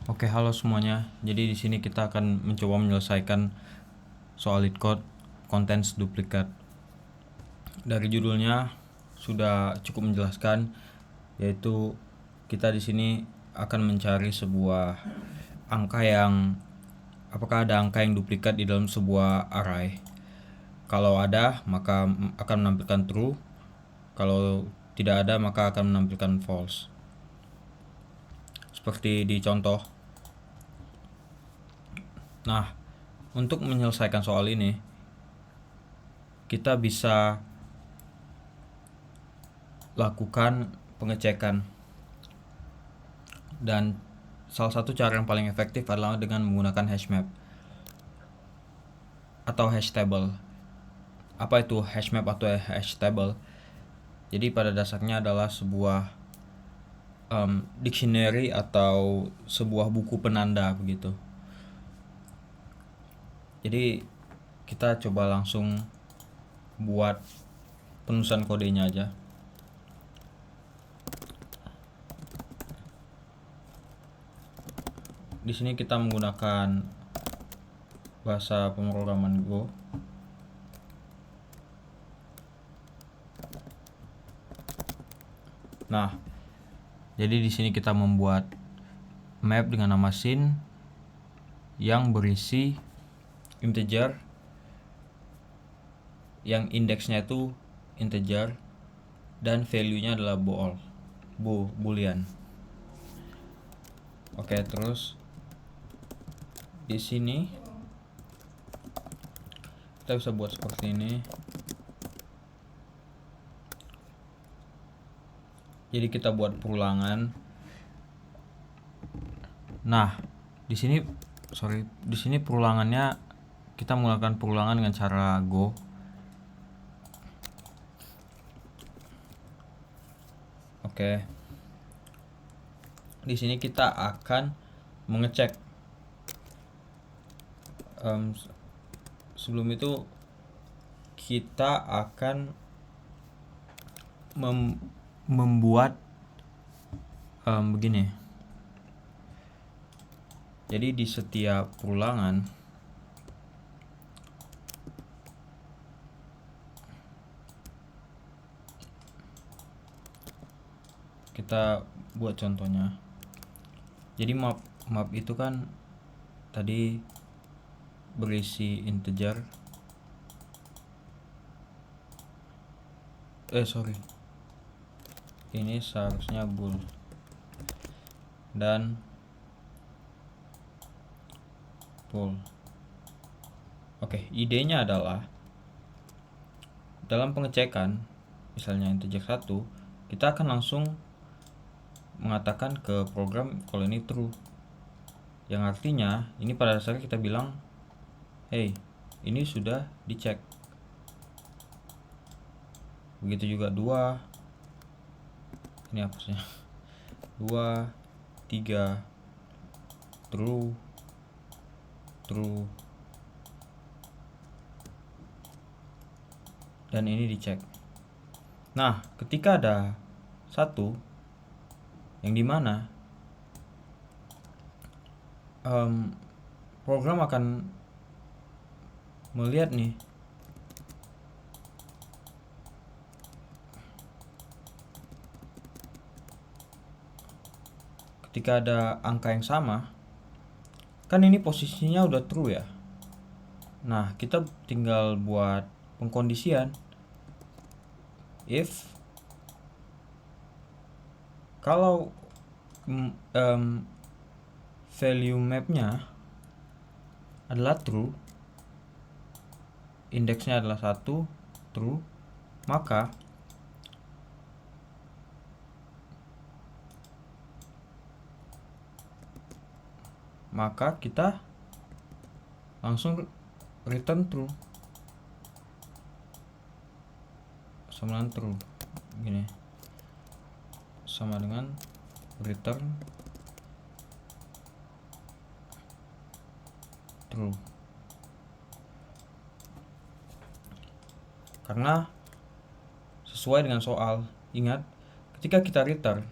Oke, halo semuanya. Jadi di sini kita akan mencoba menyelesaikan soal LeetCode Contents Duplicate. Dari judulnya sudah cukup menjelaskan, yaitu kita di sini akan mencari sebuah angka yang apakah ada angka yang duplikat di dalam sebuah array. Kalau ada, maka akan menampilkan true. Kalau tidak ada, maka akan menampilkan false. Seperti di contoh. Nah, untuk menyelesaikan soal ini, kita bisa lakukan pengecekan, dan salah satu cara yang paling efektif adalah dengan menggunakan hashmap atau hash table. Apa itu hashmap atau hash table? Jadi pada dasarnya adalah sebuah dictionary atau sebuah buku penanda begitu. Jadi kita coba langsung buat penulisan kodenya aja. Di sini kita menggunakan bahasa pemrograman Go. Nah, jadi di sini kita membuat map dengan nama scene yang berisi integer, yang indeksnya itu integer dan value-nya adalah boolean. Oke, terus di sini kita bisa buat seperti ini. Jadi kita buat perulangan. Nah, di sini perulangannya kita menggunakan perulangan dengan cara Go. Oke. Di sini kita akan mengecek. Sebelum itu kita akan membuat begini. Jadi di setiap perulangan kita buat contohnya. Jadi map itu kan tadi berisi integer. Ini seharusnya bool dan bool. Oke, idenya adalah dalam pengecekan, misalnya integer 1, kita akan langsung mengatakan ke program kalau ini true. Yang artinya ini pada dasarnya kita bilang, hey, ini sudah dicek. Begitu juga 2. Ini hapusnya. 2, 3, true, dan ini dicek. Nah, ketika ada 1 yang dimana program akan melihat nih, ketika ada angka yang sama, kan ini posisinya udah true ya. Nah, kita tinggal buat pengkondisian. If kalau value mapnya adalah true, indeksnya adalah 1, true, maka kita langsung return true, sama dengan true, gini, sama dengan return true. Karena sesuai dengan soal, ingat, ketika kita return,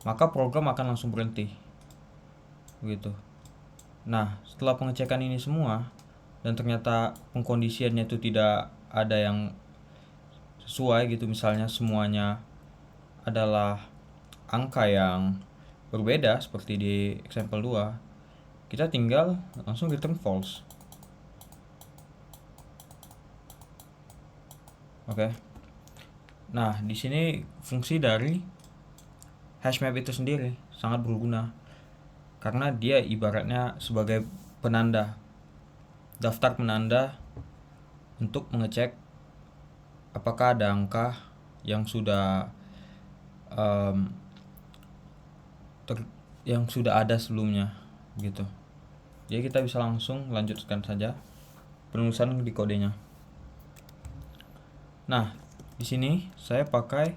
maka program akan langsung berhenti. begitu. Nah, setelah pengecekan ini semua dan ternyata pengkondisiannya itu tidak ada yang sesuai gitu, misalnya semuanya adalah angka yang berbeda seperti di example 2, kita tinggal langsung return false. Oke. Nah, di sini fungsi dari hashmap itu sendiri sangat berguna karena dia ibaratnya sebagai penanda, daftar penanda untuk mengecek apakah ada angka yang sudah yang sudah ada sebelumnya gitu. Jadi kita bisa langsung lanjutkan saja penulisan di kodenya. Nah, di sini saya pakai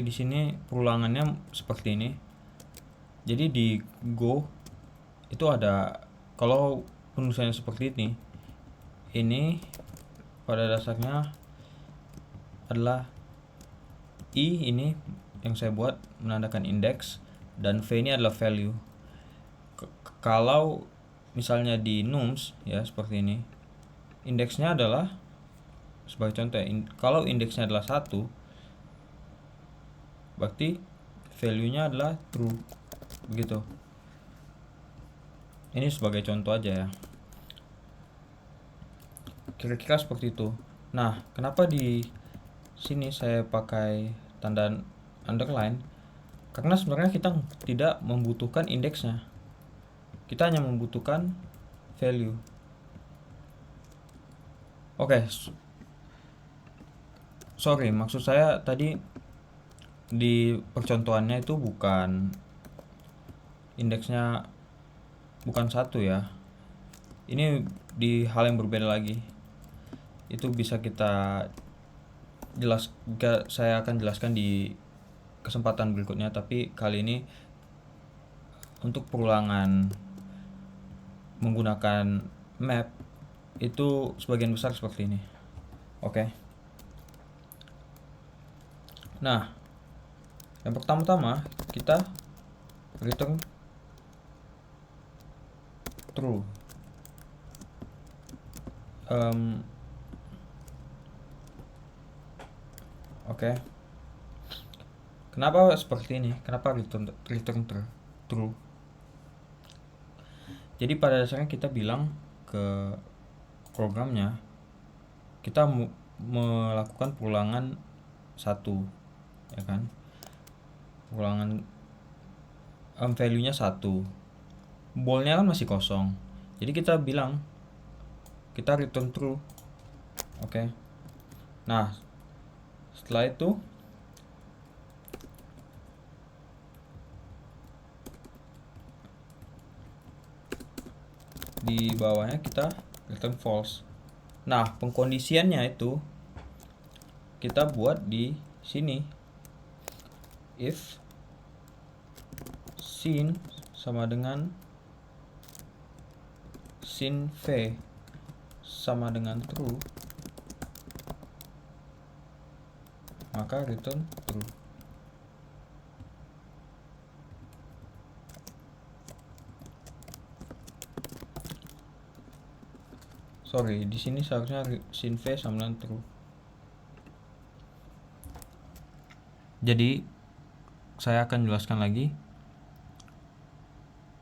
di sini perulangannya seperti ini. Jadi di Go itu ada, kalau penulisannya seperti ini pada dasarnya adalah I ini yang saya buat menandakan index dan V ini adalah value. Kalau misalnya di nums ya seperti ini, indeksnya adalah sebagai contoh ya, kalau indeksnya adalah 1, berarti value-nya adalah true begitu. Ini sebagai contoh aja ya, kira-kira seperti itu. Nah, kenapa di sini saya pakai tanda underline? Karena sebenarnya kita tidak membutuhkan indeksnya, kita hanya membutuhkan value. Oke, sorry, maksud saya tadi di percontohannya itu bukan indeksnya, bukan 1 ya. Ini di hal yang berbeda lagi. Itu bisa kita saya akan jelaskan di kesempatan berikutnya, tapi kali ini untuk perulangan menggunakan map itu sebagian besar seperti ini. Oke. Nah, yang pertama-tama kita return true. Oke. Kenapa seperti ini? Kenapa return true? Jadi pada dasarnya kita bilang ke programnya, kita melakukan perulangan 1, ya kan? Perulangan value-nya 1. Boolnya kan masih kosong. Jadi kita bilang kita return true. Oke. Nah, setelah itu di bawahnya kita return false. Nah, pengkondisiannya itu kita buat di sini. If sin sama dengan sin v sama dengan true, maka return true. Sorry, di sini seharusnya sin v sama dengan true. Jadi saya akan jelaskan lagi.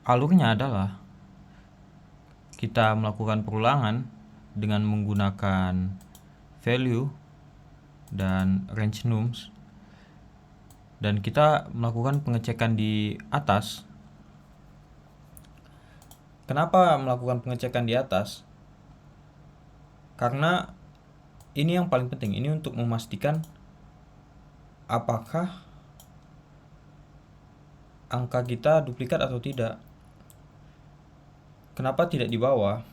Alurnya adalah kita melakukan perulangan dengan menggunakan value dan range nums, dan kita melakukan pengecekan di atas. Kenapa melakukan pengecekan di atas? Karena ini yang paling penting, ini untuk memastikan apakah angka kita duplikat atau tidak. Kenapa tidak di bawah?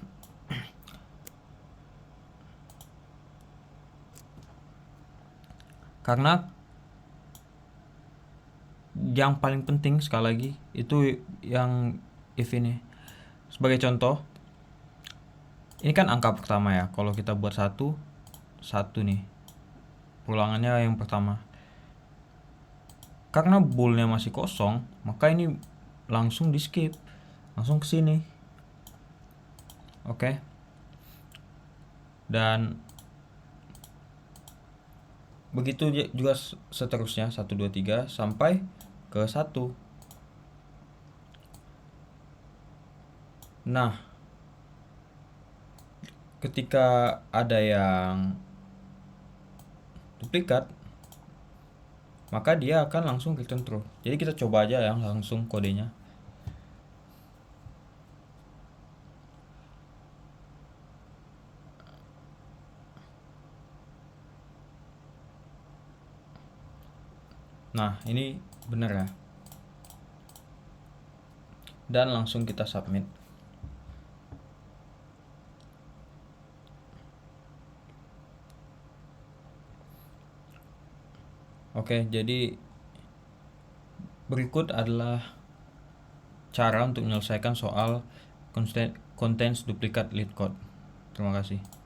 Karena yang paling penting sekali lagi itu yang if ini. Sebagai contoh, ini kan angka pertama ya. Kalau kita buat 1 nih, perulangannya yang pertama. Karena boolnya masih kosong, maka ini langsung di skip, langsung ke sini. Oke. Dan begitu juga seterusnya 1 2 3 sampai ke 1. Nah, ketika ada yang duplikat, maka dia akan langsung return true. Jadi kita coba aja yang langsung kodenya. Nah, ini bener ya. Dan langsung kita submit. Oke, jadi berikut adalah cara untuk menyelesaikan soal contents duplicate LeetCode. Terima kasih.